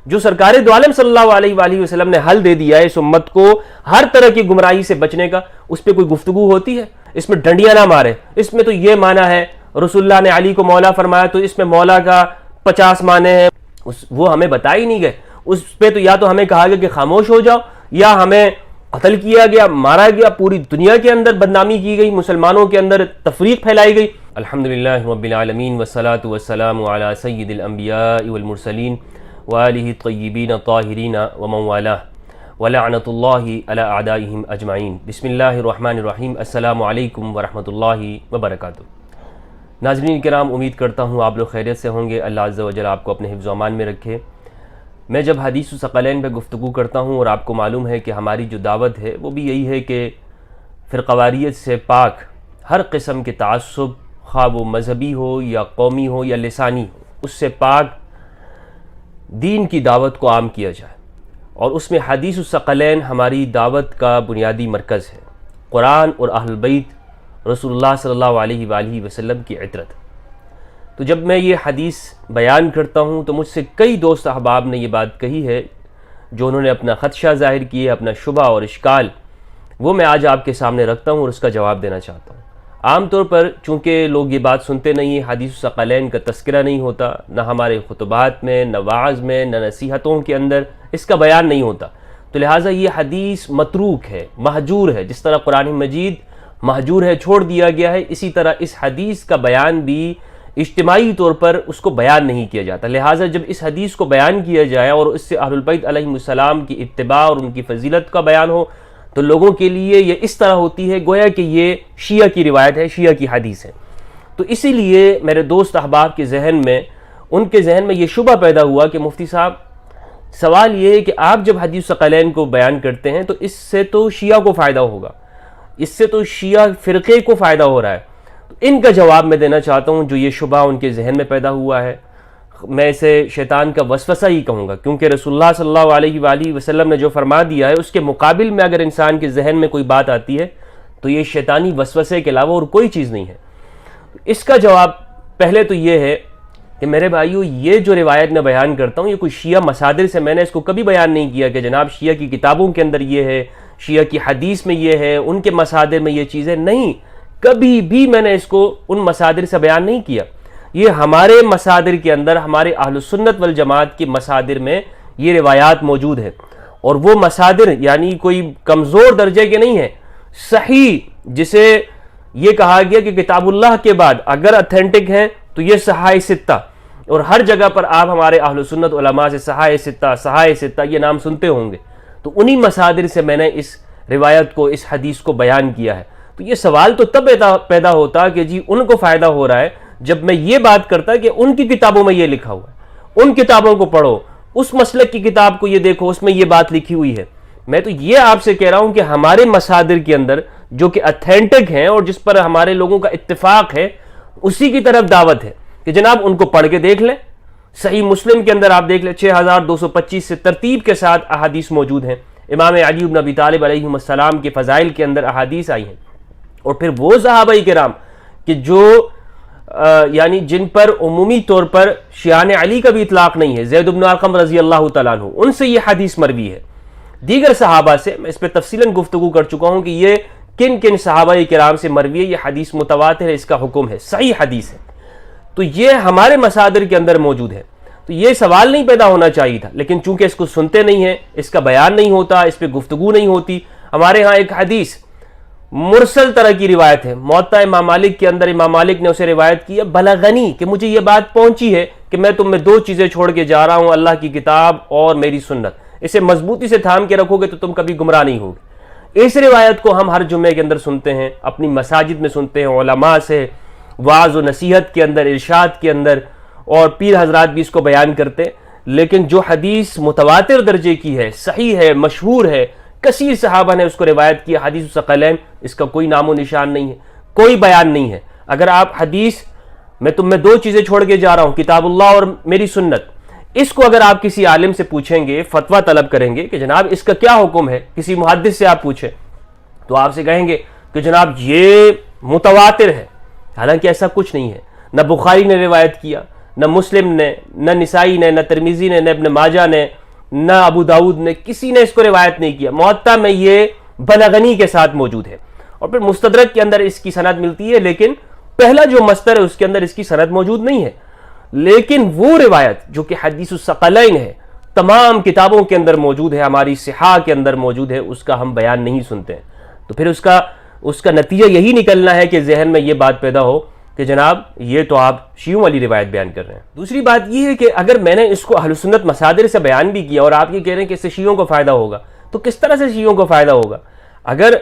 جو سرکار دو عالم صلی اللہ علیہ وآلہ وسلم نے حل دے دیا ہے اس امت کو ہر طرح کی گمراہی سے بچنے کا، اس پہ کوئی گفتگو ہوتی ہے؟ اس میں ڈنڈیاں نہ مارے، اس میں تو یہ معنی ہے رسول اللہ نے علی کو مولا فرمایا تو اس میں مولا کا 50 معنی ہیں، وہ ہمیں بتا ہی نہیں گئے۔ اس پہ تو یا تو ہمیں کہا گیا کہ خاموش ہو جاؤ، یا ہمیں قتل کیا گیا، مارا گیا، پوری دنیا کے اندر بدنامی کی گئی، مسلمانوں کے اندر تفریق پھیلائی گئی۔ الحمدللہ رب العالمین والصلاة والسلام علی سید الانبیاء والمرسلین وآلہ الطیبین الطاہرین ومن والاه ولعنۃ اللہ علی اعدائہم اجمعین۔ بسم اللہ الرحمن الرحیم۔ السلام علیکم ورحمۃ اللہ وبرکاتہ۔ ناظرین کرام، امید کرتا ہوں آپ لوگ خیریت سے ہوں گے، اللہ عز و جل آپ کو اپنے حفظ و امان میں رکھے۔ میں جب حدیث الثقلین پہ گفتگو کرتا ہوں، اور آپ کو معلوم ہے کہ ہماری جو دعوت ہے وہ بھی یہی ہے کہ فرقواریت سے پاک ہر قسم کے تعصب، خواہ وہ مذہبی ہو یا قومی ہو یا لسانی ہو، اس سے پاک دین کی دعوت کو عام کیا جائے، اور اس میں حدیث الثقلین ہماری دعوت کا بنیادی مرکز ہے۔ قرآن اور اہل البیت رسول اللہ صلی اللہ علیہ وآلہ وسلم کی عطرت۔ تو جب میں یہ حدیث بیان کرتا ہوں تو مجھ سے کئی دوست احباب نے یہ بات کہی ہے، جو انہوں نے اپنا خدشہ ظاہر کیے، اپنا شبہ اور اشکال، وہ میں آج آپ کے سامنے رکھتا ہوں اور اس کا جواب دینا چاہتا ہوں۔ عام طور پر چونکہ لوگ یہ بات سنتے نہیں ہیں، حدیث الثقلین کا تذکرہ نہیں ہوتا، نہ ہمارے خطبات میں، نہ وعظ میں، نہ نصیحتوں کے اندر اس کا بیان نہیں ہوتا، تو لہٰذا یہ حدیث متروک ہے، مہجور ہے۔ جس طرح قرآن مجید مہجور ہے، چھوڑ دیا گیا ہے، اسی طرح اس حدیث کا بیان بھی اجتماعی طور پر اس کو بیان نہیں کیا جاتا۔ لہٰذا جب اس حدیث کو بیان کیا جائے اور اس سے اہل البیت علیہم السلام کی اتباع اور ان کی فضیلت کا بیان ہو، تو لوگوں کے لیے یہ اس طرح ہوتی ہے گویا کہ یہ شیعہ کی روایت ہے، شیعہ کی حدیث ہے۔ تو اسی لیے میرے دوست احباب کے ذہن میں، ان کے ذہن میں یہ شبہ پیدا ہوا کہ مفتی صاحب، سوال یہ ہے کہ آپ جب حدیث الثقلین کو بیان کرتے ہیں تو اس سے تو شیعہ کو فائدہ ہوگا، اس سے تو شیعہ فرقے کو فائدہ ہو رہا ہے۔ تو ان کا جواب میں دینا چاہتا ہوں، جو یہ شبہ ان کے ذہن میں پیدا ہوا ہے۔ میں اسے شیطان کا وسوسہ ہی کہوں گا، کیونکہ رسول اللہ صلی اللہ علیہ وآلہ وسلم نے جو فرما دیا ہے اس کے مقابل میں اگر انسان کے ذہن میں کوئی بات آتی ہے تو یہ شیطانی وسوسے کے علاوہ اور کوئی چیز نہیں ہے۔ اس کا جواب پہلے تو یہ ہے کہ میرے بھائیو، یہ جو روایت میں بیان کرتا ہوں یہ کوئی شیعہ مصادر سے میں نے اس کو کبھی بیان نہیں کیا کہ جناب شیعہ کی کتابوں کے اندر یہ ہے، شیعہ کی حدیث میں یہ ہے، ان کے مصادر میں یہ چیزیں نہیں، کبھی بھی میں نے اس کو ان مصادر سے بیان نہیں کیا۔ یہ ہمارے مصادر کے اندر، ہمارے اہل سنت والجماعت کے مصادر میں یہ روایات موجود ہیں، اور وہ مصادر یعنی کوئی کمزور درجے کے نہیں ہیں، صحیح، جسے یہ کہا گیا کہ کتاب اللہ کے بعد اگر اتھینٹک ہیں تو یہ صحاح ستہ، اور ہر جگہ پر آپ ہمارے اہل سنت علماء سے صحاح ستہ یہ نام سنتے ہوں گے، تو انہی مصادر سے میں نے اس روایت کو، اس حدیث کو بیان کیا ہے۔ تو یہ سوال تو تب پیدا ہوتا کہ جی ان کو فائدہ ہو رہا ہے جب میں یہ بات کرتا کہ ان کی کتابوں میں یہ لکھا ہوا ہے، ان کتابوں کو پڑھو، اس مسلک کی کتاب کو یہ دیکھو، اس میں یہ بات لکھی ہوئی ہے۔ میں تو یہ آپ سے کہہ رہا ہوں کہ ہمارے مصادر کے اندر جو کہ اتھینٹک ہیں اور جس پر ہمارے لوگوں کا اتفاق ہے، اسی کی طرف دعوت ہے کہ جناب ان کو پڑھ کے دیکھ لیں۔ صحیح مسلم کے اندر آپ دیکھ لیں 6225 سے ترتیب کے ساتھ احادیث موجود ہیں، امام علی بن ابی طالب علیہ السلام کے فضائل کے اندر احادیث آئی ہیں، اور پھر وہ صحابہ کرام کہ جو یعنی جن پر عمومی طور پر شیعان علی کا بھی اطلاق نہیں ہے، زید بن ارقم رضی اللہ تعالیٰ عنہ، ان سے یہ حدیث مروی ہے۔ دیگر صحابہ سے میں اس پہ تفصیلاً گفتگو کر چکا ہوں کہ یہ کن کن صحابہ کرام سے مروی ہے، یہ حدیث متواتر ہے، اس کا حکم ہے، صحیح حدیث ہے۔ تو یہ ہمارے مصادر کے اندر موجود ہے، تو یہ سوال نہیں پیدا ہونا چاہیے تھا، لیکن چونکہ اس کو سنتے نہیں ہیں، اس کا بیان نہیں ہوتا، اس پہ گفتگو نہیں ہوتی۔ ہمارے ہاں ایک حدیث مرسل طرح کی روایت ہے، موطا امام مالک کے اندر امام مالک نے اسے روایت کی ہے، بلغنی، کہ مجھے یہ بات پہنچی ہے کہ میں تم میں دو چیزیں چھوڑ کے جا رہا ہوں، اللہ کی کتاب اور میری سنت، اسے مضبوطی سے تھام کے رکھو گے تو تم کبھی گمراہ نہیں ہوگے۔ اس روایت کو ہم ہر جمعے کے اندر سنتے ہیں، اپنی مساجد میں سنتے ہیں، علماء سے وعظ و نصیحت کے اندر، ارشاد کے اندر، اور پیر حضرات بھی اس کو بیان کرتے ہیں، لیکن جو حدیث متواتر درجے کی ہے، صحیح ہے، مشہور ہے، کثیر صحابہ نے اس کو روایت کیا، حدیث الثقلین، اس کا کوئی نام و نشان نہیں ہے، کوئی بیان نہیں ہے۔ اگر آپ حدیث میں تم میں دو چیزیں چھوڑ کے جا رہا ہوں، کتاب اللہ اور میری سنت، اس کو اگر آپ کسی عالم سے پوچھیں گے، فتویٰ طلب کریں گے کہ جناب اس کا کیا حکم ہے، کسی محدث سے آپ پوچھیں تو آپ سے کہیں گے کہ جناب یہ متواتر ہے، حالانکہ ایسا کچھ نہیں ہے۔ نہ بخاری نے روایت کیا، نہ مسلم نے، نہ نسائی نے، نہ ترمذی نے، نہ ابن ماجہ نے، نہ ابو داؤد نے، کسی نے اس کو روایت نہیں کیا۔ موطا میں یہ بلغنی کے ساتھ موجود ہے، اور پھر مستدرک کے اندر اس کی سند ملتی ہے، لیکن پہلا جو مصدر ہے اس کے اندر اس کی سند موجود نہیں ہے۔ لیکن وہ روایت جو کہ حدیث الثقلین ہے، تمام کتابوں کے اندر موجود ہے، ہماری صحاح کے اندر موجود ہے، اس کا ہم بیان نہیں سنتے ہیں۔ تو پھر اس کا نتیجہ یہی نکلنا ہے کہ ذہن میں یہ بات پیدا ہو کہ جناب یہ تو آپ شیعوں والی روایت بیان کر رہے ہیں۔ دوسری بات یہ ہے کہ اگر میں نے اس کو اہل سنت مصادر سے بیان بھی کیا اور آپ یہ کہہ رہے ہیں کہ اس سے شیعوں کو فائدہ ہوگا، تو کس طرح سے شیعوں کو فائدہ ہوگا؟ اگر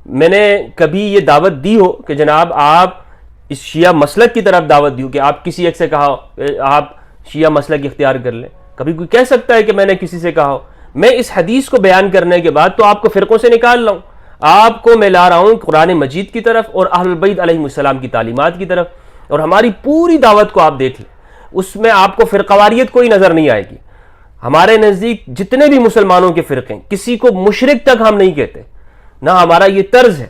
میں نے کبھی یہ دعوت دی ہو کہ جناب آپ اس شیعہ مسلک کی طرف دعوت دی ہو کہ آپ کسی ایک سے کہا آپ شیعہ مسلک اختیار کر لیں، کبھی کوئی کہہ سکتا ہے کہ میں نے کسی سے کہا ہو؟ میں اس حدیث کو بیان کرنے کے بعد تو آپ کو فرقوں سے نکال رہا ہوں، آپ کو میں لا رہا ہوں قرآن مجید کی طرف اور اہل البیت علیہم السلام کی تعلیمات کی طرف، اور ہماری پوری دعوت کو آپ دیکھ لیں، اس میں آپ کو فرقواریت کوئی نظر نہیں آئے گی۔ ہمارے نزدیک جتنے بھی مسلمانوں کے فرقے ہیں، کسی کو مشرک تک ہم نہیں کہتے، نہ ہمارا یہ طرز ہے۔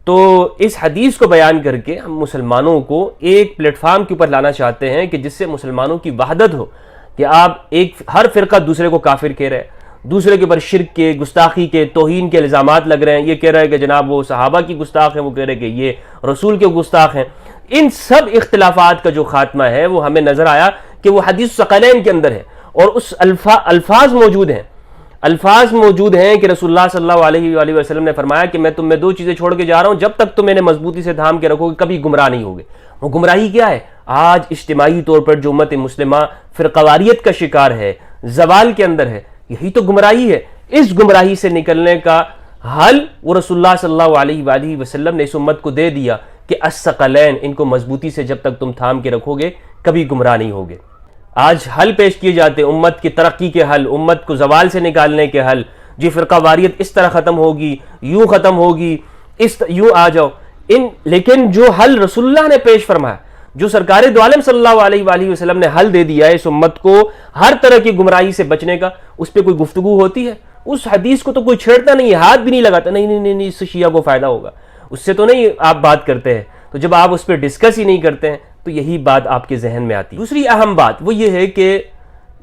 تو اس حدیث کو بیان کر کے ہم مسلمانوں کو ایک پلیٹ فارم کے اوپر لانا چاہتے ہیں کہ جس سے مسلمانوں کی وحدت ہو، کہ آپ ہر فرقہ دوسرے کو کافر کہہ رہے ہیں، دوسرے کے اوپر شرک کے، گستاخی کے، توہین کے الزامات لگ رہے ہیں، یہ کہہ رہے ہیں کہ جناب وہ صحابہ کی گستاخ ہیں، وہ کہہ رہے ہیں کہ یہ رسول کے گستاخ ہیں۔ ان سب اختلافات کا جو خاتمہ ہے وہ ہمیں نظر آیا کہ وہ حدیث ثقلین کے اندر ہے، اور اس الفاظ موجود ہیں کہ رسول اللہ صلی اللہ علیہ وآلہ وسلم نے فرمایا کہ میں تم میں دو چیزیں چھوڑ کے جا رہا ہوں، جب تک تم انہیں مضبوطی سے تھام کے رکھو گے کبھی گمراہ نہیں ہوگے۔ وہ گمراہی کیا ہے؟ آج اجتماعی طور پر جو امت مسلمہ فرقواریت کا شکار ہے، زوال کے اندر ہے، یہی تو گمراہی ہے۔ اس گمراہی سے نکلنے کا حل وہ رسول اللہ صلی اللہ علیہ وآلہ وسلم نے اس امت کو دے دیا کہ الثقلین، ان کو مضبوطی سے جب تک تم تھام کے رکھو گے کبھی گمراہ نہیں ہوگے۔ آج حل پیش کیے جاتے امت کی ترقی کے حل، امت کو زوال سے نکالنے کے حل، جی فرقہ واریت اس طرح ختم ہوگی، یوں ختم ہوگی، یوں آ جاؤ۔ لیکن جو حل رسول اللہ نے پیش فرمایا، جو سرکار دو عالم صلی اللہ علیہ وآلہ وسلم نے حل دے دیا ہے اس امت کو ہر طرح کی گمراہی سے بچنے کا، اس پہ کوئی گفتگو ہوتی ہے؟ اس حدیث کو تو کوئی چھیڑتا نہیں، ہاتھ بھی نہیں لگاتا، نہیں اس سے شیعہ کو فائدہ ہوگا، اس سے تو نہیں آپ بات کرتے ہیں۔ تو جب آپ اس پہ ڈسکس ہی نہیں کرتے ہیں تو یہی بات آپ کے ذہن میں آتی ہے۔ دوسری اہم بات وہ یہ ہے کہ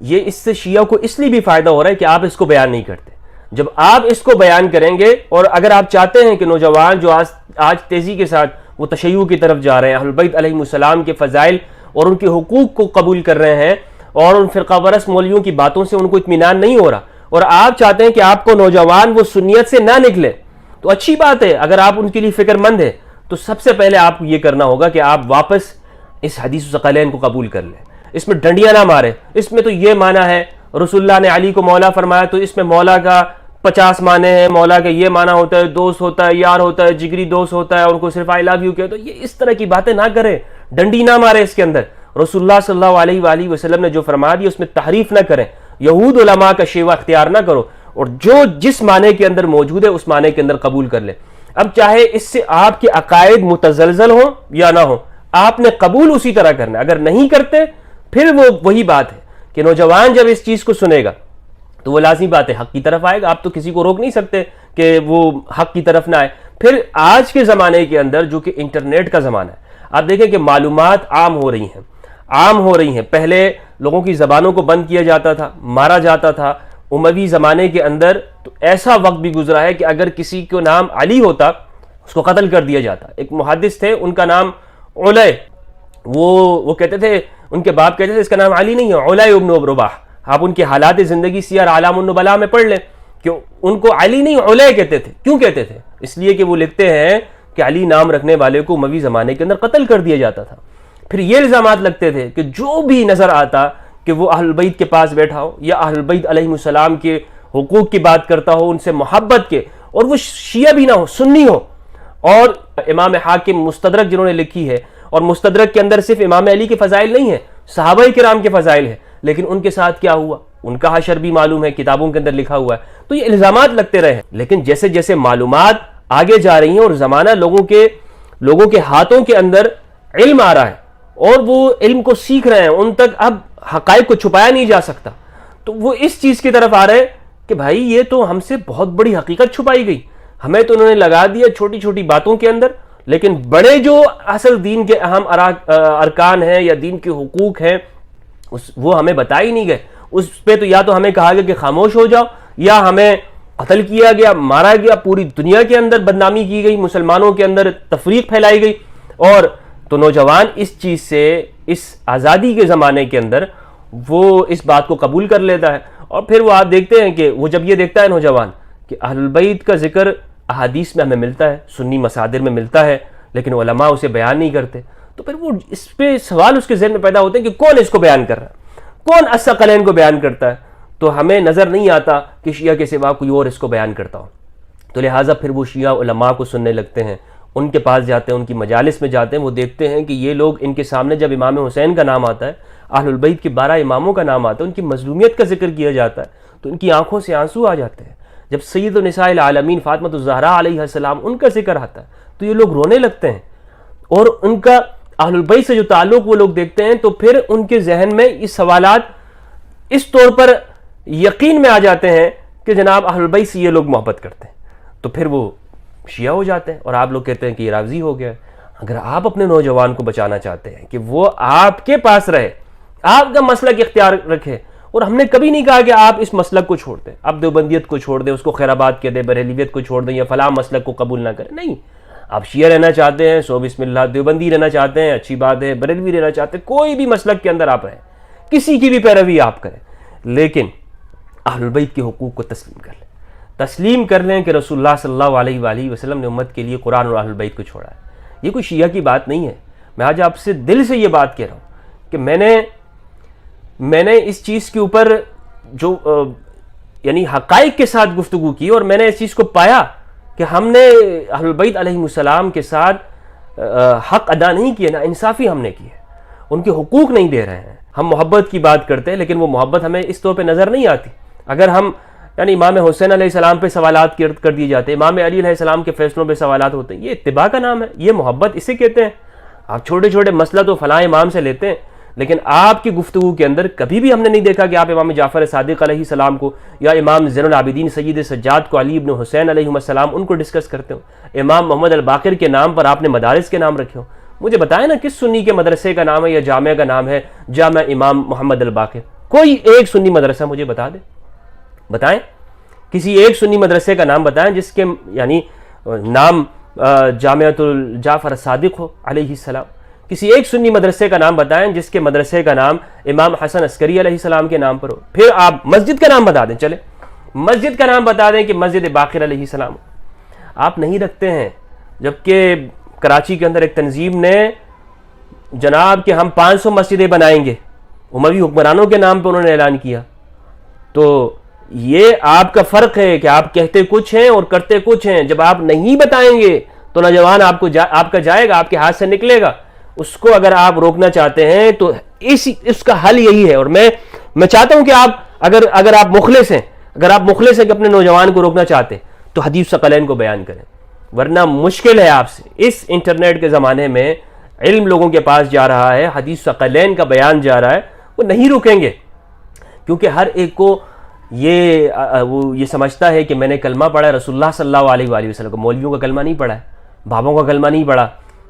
یہ اس سے شیعہ کو اس لیے بھی فائدہ ہو رہا ہے کہ آپ اس کو بیان نہیں کرتے۔ جب آپ اس کو بیان کریں گے، اور اگر آپ چاہتے ہیں کہ نوجوان جو آج تیزی کے ساتھ وہ تشیع کی طرف جا رہے ہیں، اہل بیت علیہم السلام کے فضائل اور ان کے حقوق کو قبول کر رہے ہیں، اور ان فرقہ ورس مولویوں کی باتوں سے ان کو اطمینان نہیں ہو رہا، اور آپ چاہتے ہیں کہ آپ کو نوجوان وہ سنیت سے نہ نکلے، تو اچھی بات ہے۔ اگر آپ ان کے لیے فکر مند ہیں تو سب سے پہلے آپ کو یہ کرنا ہوگا کہ آپ واپس اس حدیث ثقلین کو قبول کر لیں، اس میں ڈنڈیاں نہ مارے۔ اس میں تو یہ معنی ہے رسول اللہ نے علی کو مولا فرمایا، تو اس میں مولا کا 50 معنی ہیں، مولا کا یہ معنی ہوتا ہے، دوست ہوتا ہے، یار ہوتا ہے، جگری دوست ہوتا ہے، اور ان کو صرف آئی لو یو کہے۔ تو یہ اس طرح کی باتیں نہ کریں، ڈنڈی نہ مارے اس کے اندر۔ رسول اللہ صلی اللہ علیہ وآلہ وسلم نے جو فرما دیا اس میں تحریف نہ کریں، یہود علماء کا شیوہ اختیار نہ کرو، اور جو جس معنی کے اندر موجود ہے اس معنی کے اندر قبول کر لیں۔ اب چاہے اس سے آپ کے عقائد متزلزل ہوں یا نہ ہوں، آپ نے قبول اسی طرح کرنا ہے۔ اگر نہیں کرتے پھر وہی بات ہے کہ نوجوان جب اس چیز کو سنے گا تو وہ لازمی بات ہے حق کی طرف آئے گا۔ آپ تو کسی کو روک نہیں سکتے کہ وہ حق کی طرف نہ آئے۔ پھر آج کے زمانے کے اندر جو کہ انٹرنیٹ کا زمانہ ہے، آپ دیکھیں کہ معلومات عام ہو رہی ہیں۔ پہلے لوگوں کی زبانوں کو بند کیا جاتا تھا، مارا جاتا تھا۔ اموی زمانے کے اندر تو ایسا وقت بھی گزرا ہے کہ اگر کسی کو نام علی ہوتا اس کو قتل کر دیا جاتا۔ ایک محدث تھے، ان کا نام علی، وہ کہتے تھے، ان کے باپ کہتے تھے اس کا نام علی نہیں ہے، علی ابن رباح۔ آپ ان کے حالات زندگی سیر اعلام النبلاء میں پڑھ لیں کہ ان کو علی نہیں علی کہتے تھے۔ کیوں کہتے تھے؟ اس لیے کہ وہ لکھتے ہیں کہ علی نام رکھنے والے کو اموی زمانے کے اندر قتل کر دیا جاتا تھا۔ پھر یہ الزامات لگتے تھے کہ جو بھی نظر آتا کہ وہ اہل بیت کے پاس بیٹھا ہو یا اہل بیت علیہم السلام کے حقوق کی بات کرتا ہو، ان سے محبت کے، اور وہ شیعہ بھی نہ ہو، سنی ہو۔ اور امام حاکم مستدرک جنہوں نے لکھی ہے، اور مستدرک کے اندر صرف امام علی کے فضائل نہیں ہیں، صحابہ کرام کے فضائل ہیں، لیکن ان کے ساتھ کیا ہوا ان کا حشر بھی معلوم ہے، کتابوں کے اندر لکھا ہوا ہے۔ تو یہ الزامات لگتے رہے ہیں، لیکن جیسے جیسے معلومات آگے جا رہی ہیں اور زمانہ لوگوں کے ہاتھوں کے اندر علم آ رہا ہے اور وہ علم کو سیکھ رہے ہیں، ان تک اب حقائق کو چھپایا نہیں جا سکتا، تو وہ اس چیز کی طرف آ رہے ہیں کہ بھائی یہ تو ہم سے بہت بڑی حقیقت چھپائی گئی، ہمیں تو انہوں نے لگا دیا چھوٹی چھوٹی باتوں کے اندر، لیکن بڑے جو اصل دین کے اہم ارکان ہیں یا دین کے حقوق ہیں وہ ہمیں بتا ہی نہیں گئے. اس پہ تو یا تو ہمیں کہا گیا کہ خاموش ہو جاؤ، یا ہمیں قتل کیا گیا، مارا گیا، پوری دنیا کے اندر بدنامی کی گئی، مسلمانوں کے اندر تفریق پھیلائی گئی. اور تو نوجوان اس چیز سے، اس آزادی کے زمانے کے اندر وہ اس بات کو قبول کر لیتا ہے. اور پھر وہ آپ دیکھتے ہیں کہ وہ جب یہ دیکھتا ہے نوجوان کہ اہل البیت کا ذکر احادیث میں ہمیں ملتا ہے، سنی مصادر میں ملتا ہے، لیکن علماء اسے بیان نہیں کرتے، تو پھر وہ اس پہ سوال اس کے ذہن میں پیدا ہوتے ہیں کہ کون اس کو بیان کر رہا ہے، کون الثقلین کو بیان کرتا ہے. تو ہمیں نظر نہیں آتا کہ شیعہ کے سوا کوئی اور اس کو بیان کرتا ہو. تو لہٰذا پھر وہ شیعہ علماء کو سننے لگتے ہیں، ان کے پاس جاتے ہیں، ان کی مجالس میں جاتے ہیں. وہ دیکھتے ہیں کہ یہ لوگ، ان کے سامنے جب امام حسین کا نام آتا ہے، اہل البیت کے 12 اماموں کا نام آتا ہے، ان کی مظلومیت کا ذکر کیا جاتا ہے، تو ان کی آنکھوں سے آنسو آ جاتے ہیں. جب سید النساء العالمین فاطمۃ الزہراء علیہ السلام ان کا ذکر آتا ہے تو یہ لوگ رونے لگتے ہیں. اور ان کا اہل البیت سے جو تعلق وہ لوگ دیکھتے ہیں تو پھر ان کے ذہن میں یہ سوالات اس طور پر یقین میں آ جاتے ہیں کہ جناب اہل البیت سے یہ لوگ محبت کرتے ہیں، تو پھر وہ شیعہ ہو جاتے ہیں. اور آپ لوگ کہتے ہیں کہ یہ رافضی ہو گیا. اگر آپ اپنے نوجوان کو بچانا چاہتے ہیں کہ وہ آپ کے پاس رہے، آپ کا مسلک اختیار رکھے، اور ہم نے کبھی نہیں کہا کہ آپ اس مسلک کو چھوڑ دیں، آپ دیوبندیت کو چھوڑ دیں، اس کو خیر آباد کہہ دیں، بریلویت کو چھوڑ دیں، یا فلاں مسلک کو قبول نہ کریں. نہیں، آپ شیعہ رہنا چاہتے ہیں سو بسم اللہ، دیوبندی رہنا چاہتے ہیں اچھی بات ہے، بریلوی رہنا چاہتے ہیں، کوئی بھی مسلک کے اندر آپ رہیں، کسی کی بھی پیروی آپ کریں، لیکن اہل البیت کے حقوق کو تسلیم کر لیں. تسلیم کر لیں کہ رسول اللہ صلی اللہ علیہ وآلہ وسلم نے امت کے لیے قرآن اور اہل البیت کو چھوڑا ہے. یہ کوئی شیعہ کی بات نہیں ہے. میں آج آپ سے دل سے یہ بات کہہ رہا ہوں کہ میں نے اس چیز کے اوپر جو یعنی حقائق کے ساتھ گفتگو کی، اور میں نے اس چیز کو پایا کہ ہم نے اہل البیت علیہ السلام کے ساتھ حق ادا نہیں کیا، نا انصافی ہم نے کی ہے، ان کے حقوق نہیں دے رہے ہیں. ہم محبت کی بات کرتے ہیں لیکن وہ محبت ہمیں اس طور پہ نظر نہیں آتی. اگر ہم یعنی امام حسین علیہ السلام پہ سوالات کر دیے جاتے ہیں، امام علی علیہ السلام کے فیصلوں پہ سوالات ہوتے ہیں، یہ اتباع کا نام ہے، یہ محبت اسے کہتے ہیں. آپ چھوٹے چھوٹے مسئلہ تو فلاں امام سے لیتے ہیں، لیکن آپ کی گفتگو کے اندر کبھی بھی ہم نے نہیں دیکھا کہ آپ امام جعفر صادق علیہ السلام کو، یا امام زین العابدین سید سجاد کو، علی ابن حسین علیہ السلام ان کو ڈسکس کرتے ہو، امام محمد الباقر کے نام پر آپ نے مدارس کے نام رکھے ہو. مجھے بتائیں نا کس سنی کے مدرسے کا نام ہے یا جامعہ کا نام ہے جامعہ امام محمد الباقر؟ کوئی ایک سنی مدرسہ مجھے بتا دیں، بتائیں کسی ایک سنی مدرسے کا نام بتائیں جس کے یعنی نام جامعۃ الجعفر صادق ہو علیہ السلام. کسی ایک سنی مدرسے کا نام بتائیں جس کے مدرسے کا نام امام حسن عسکری علیہ السلام کے نام پر ہو. پھر آپ مسجد کا نام بتا دیں، چلے مسجد کا نام بتا دیں کہ مسجد باقر علیہ السلام ہو. آپ نہیں رکھتے ہیں. جبکہ کراچی کے اندر ایک تنظیم نے جناب کہ ہم 500 مسجدیں بنائیں گے، اموی حکمرانوں کے نام پہ انہوں نے اعلان کیا. تو یہ آپ کا فرق ہے کہ آپ کہتے کچھ ہیں اور کرتے کچھ ہیں. جب آپ نہیں بتائیں گے تو نوجوان آپ کا جائے گا، آپ کے ہاتھ سے نکلے گا. اس کو اگر آپ روکنا چاہتے ہیں تو اس کا حل یہی ہے. اور میں چاہتا ہوں کہ آپ اگر آپ مخلص ہیں، کہ اپنے نوجوان کو روکنا چاہتے ہیں تو حدیث ثقلین کو بیان کریں، ورنہ مشکل ہے آپ سے. اس انٹرنیٹ کے زمانے میں علم لوگوں کے پاس جا رہا ہے، حدیث ثقلین کا بیان جا رہا ہے، وہ نہیں رکیں گے. کیونکہ ہر ایک کو یہ سمجھتا ہے کہ میں نے کلمہ پڑھا ہے رسول اللہ صلی اللہ علیہ وآلہ وسلم کا. مولویوں کا کلمہ نہیں پڑھا ہے، بابوں کا کلمہ نہیں پڑھا،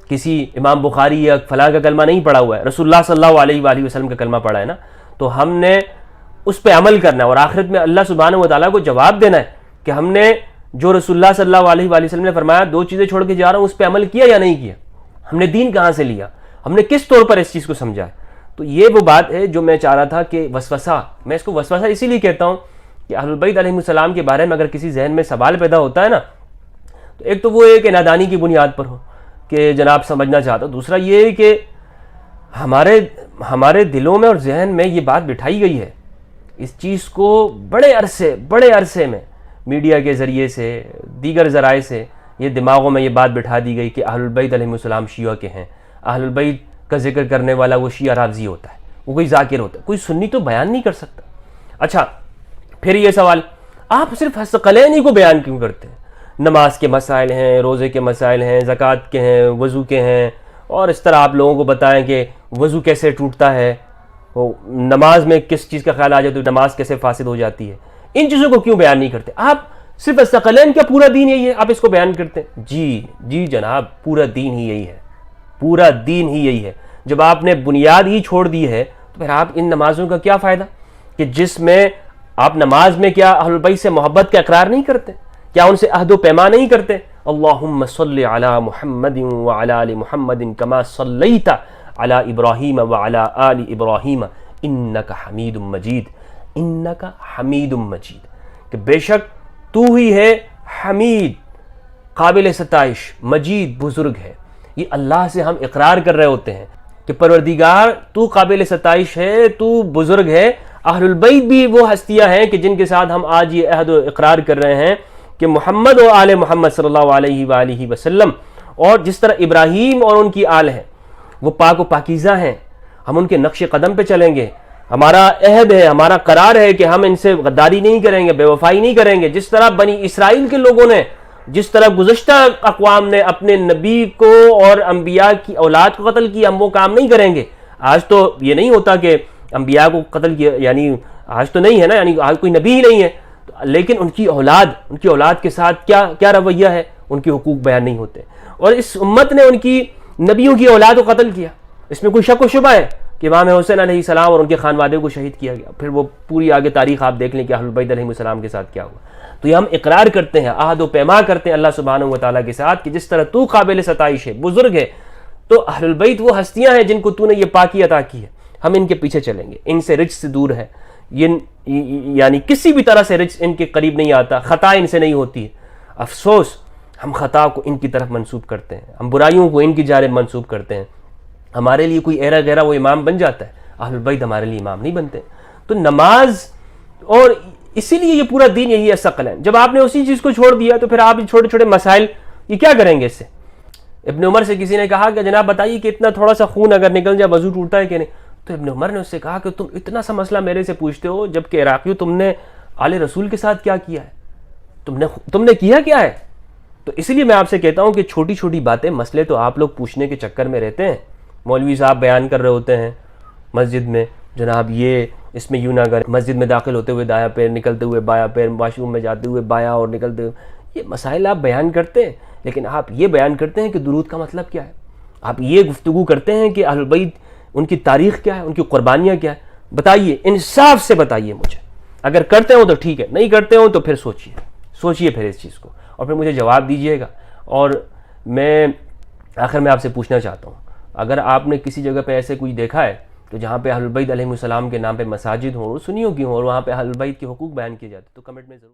کسی امام بخاری یا فلاں کا کلمہ نہیں پڑھا ہوا ہے، رسول اللہ صلی اللہ علیہ وآلہ وسلم کا کلمہ پڑھا ہے نا. تو ہم نے اس پہ عمل کرنا ہے، اور آخرت میں اللہ سبحانہ و تعالیٰ کو جواب دینا ہے کہ ہم نے جو رسول اللہ صلی اللہ علیہ وآلہ وسلم نے فرمایا 2 چیزیں چھوڑ کے جا رہا ہوں، اس پہ عمل کیا یا نہیں کیا، ہم نے دین کہاں سے لیا، ہم نے کس طور پر اس چیز کو سمجھا ہے. تو یہ وہ بات ہے جو میں چاہ رہا تھا کہ وسوسہ، میں اس کو وسوسہ اسی لیے کہتا ہوں کہ اہل البیت علیہ السلام کے بارے میں اگر کسی ذہن میں سوال پیدا ہوتا ہے نا، تو ایک تو وہ ہے کہ نادانی کی بنیاد پر ہو کہ جناب سمجھنا چاہتا ہوں، دوسرا یہ ہے کہ ہمارے دلوں میں اور ذہن میں یہ بات بٹھائی گئی ہے. اس چیز کو بڑے عرصے میں میڈیا کے ذریعے سے، دیگر ذرائع سے یہ دماغوں میں یہ بات بٹھا دی گئی کہ اہل البیت علیہ السلام شیعہ کے ہیں، اہل البیت کا ذکر کرنے والا وہ شیعہ رافضی ہوتا ہے، وہ کوئی ذاکر ہوتا ہے، کوئی سنی تو بیان نہیں کر سکتا. اچھا پھر یہ سوال، آپ صرف ثقلین ہی کو بیان کیوں کرتے ہیں؟ نماز کے مسائل ہیں، روزے کے مسائل ہیں، زکوٰۃ کے ہیں، وضو کے ہیں، اور اس طرح آپ لوگوں کو بتائیں کہ وضو کیسے ٹوٹتا ہے، نماز میں کس چیز کا خیال آ جاتا ہے، نماز کیسے فاسد ہو جاتی ہے. ان چیزوں کو کیوں بیان نہیں کرتے؟ آپ صرف ثقلین کیا پورا دین یہی ہے آپ اس کو بیان کرتے ہیں؟ جی جناب، پورا دین ہی یہی ہے، پورا دین ہی یہی ہے. جب آپ نے بنیاد ہی چھوڑ دی ہے تو پھر آپ ان نمازوں کا کیا فائدہ کہ جس میں آپ نماز میں کیا اہل بیت سے محبت کا اقرار نہیں کرتے؟ کیا ان سے عہد و پیمان نہیں کرتے؟ اللہم صلی علی محمد وعلی آل محمد کما صلیت علی ابراہیم وعلی آل ابراہیم انک حمید مجید، انک حمید مجید، کہ بے شک تو ہی ہے حمید، قابل ستائش، مجید بزرگ ہے۔ یہ اللہ سے ہم اقرار کر رہے ہوتے ہیں کہ پروردگار تو قابل ستائش ہے، تو بزرگ ہے۔ اہل البیت بھی وہ ہستیاں ہیں کہ جن کے ساتھ ہم آج یہ عہد و اقرار کر رہے ہیں کہ محمد و آل محمد صلی اللہ علیہ وآلہ وسلم، اور جس طرح ابراہیم اور ان کی آل ہیں وہ پاک و پاکیزہ ہیں، ہم ان کے نقش قدم پہ چلیں گے۔ ہمارا عہد ہے، ہمارا قرار ہے کہ ہم ان سے غداری نہیں کریں گے، بے وفائی نہیں کریں گے۔ جس طرح بنی اسرائیل کے لوگوں نے، جس طرح گزشتہ اقوام نے اپنے نبی کو اور انبیاء کی اولاد کو قتل کیا، ہم وہ کام نہیں کریں گے۔ آج تو یہ نہیں ہوتا کہ انبیاء کو قتل کیا، یعنی آج تو نہیں ہے نا، یعنی آج کوئی نبی ہی نہیں ہے، لیکن ان کی اولاد کے ساتھ کیا رویہ ہے، ان کے حقوق بیان نہیں ہوتے۔ اور اس امت نے ان کی نبیوں کی اولاد کو قتل کیا، اس میں کوئی شک و شبہ ہے کہ امام حسین علیہ السلام اور ان کے خانوادے کو شہید کیا گیا۔ پھر وہ پوری آگے تاریخ آپ دیکھ لیں کہ اہل بیت علیہ السلام کے ساتھ کیا ہوا۔ تو یہ ہم اقرار کرتے ہیں، عہد و پیما کرتے ہیں اللہ سبحانہ و تعالیٰ کے ساتھ کہ جس طرح تو قابل ستائش ہے، بزرگ ہے، تو اہل البیت وہ ہستیاں ہیں جن کو تو نے یہ پاکی عطا کی ہے، ہم ان کے پیچھے چلیں گے۔ ان سے رجس سے دور ہے، یعنی کسی بھی طرح سے رجس ان کے قریب نہیں آتا، خطا ان سے نہیں ہوتی ہے۔ افسوس ہم خطا کو ان کی طرف منسوب کرتے ہیں، ہم برائیوں کو ان کی جانب منسوب کرتے ہیں۔ ہمارے لیے کوئی ایرا گہرا وہ امام بن جاتا ہے، اہل البیت ہمارے لیے امام نہیں بنتے۔ تو نماز، اور اسی لیے یہ پورا دین یہی ہے ثقلین۔ جب آپ نے اسی چیز کو چھوڑ دیا تو پھر آپ چھوٹے چھوٹے مسائل یہ کیا کریں گے اس سے؟ ابن عمر سے کسی نے کہا کہ جناب بتائیے کہ اتنا تھوڑا سا خون اگر نکل جائے وضو ٹوٹتا ہے کہ نہیں؟ تو ابن عمر نے اس سے کہا کہ تم اتنا سا مسئلہ میرے سے پوچھتے ہو، جبکہ عراقیوں تم نے آل رسول کے ساتھ کیا کیا ہے، تم نے کیا کیا ہے؟ تو اس لیے میں آپ سے کہتا ہوں کہ چھوٹی چھوٹی باتیں، مسئلے تو آپ لوگ پوچھنے کے چکر میں رہتے ہیں۔ مولوی صاحب بیان کر رہے ہوتے ہیں مسجد میں، جناب یہ اس میں یوں نہ کریں، مسجد میں داخل ہوتے ہوئے دایاں پیر، نکلتے ہوئے بایاں پیر، واش روم میں جاتے ہوئے بایاں اور نکلتے ہوئے، یہ مسائل آپ بیان کرتے ہیں، لیکن آپ یہ بیان کرتے ہیں کہ درود کا مطلب کیا ہے؟ آپ یہ گفتگو کرتے ہیں کہ اہل بیت ان کی تاریخ کیا ہے، ان کی قربانیاں کیا ہے؟ بتائیے، انصاف سے بتائیے مجھے۔ اگر کرتے ہوں تو ٹھیک ہے، نہیں کرتے ہوں تو پھر سوچیے پھر اس چیز کو، اور پھر مجھے جواب دیجیے گا۔ اور میں آخر میں آپ سے پوچھنا چاہتا ہوں، اگر آپ نے کسی جگہ پہ ایسے کوئی دیکھا ہے تو جہاں پہ اہل بیت علیہ السلام کے نام پہ مساجد ہوں، سنیوں کی ہوں، اور وہاں پہ اہل بیت کے حقوق بیان کیے جاتے، تو کمنٹ میں ضرور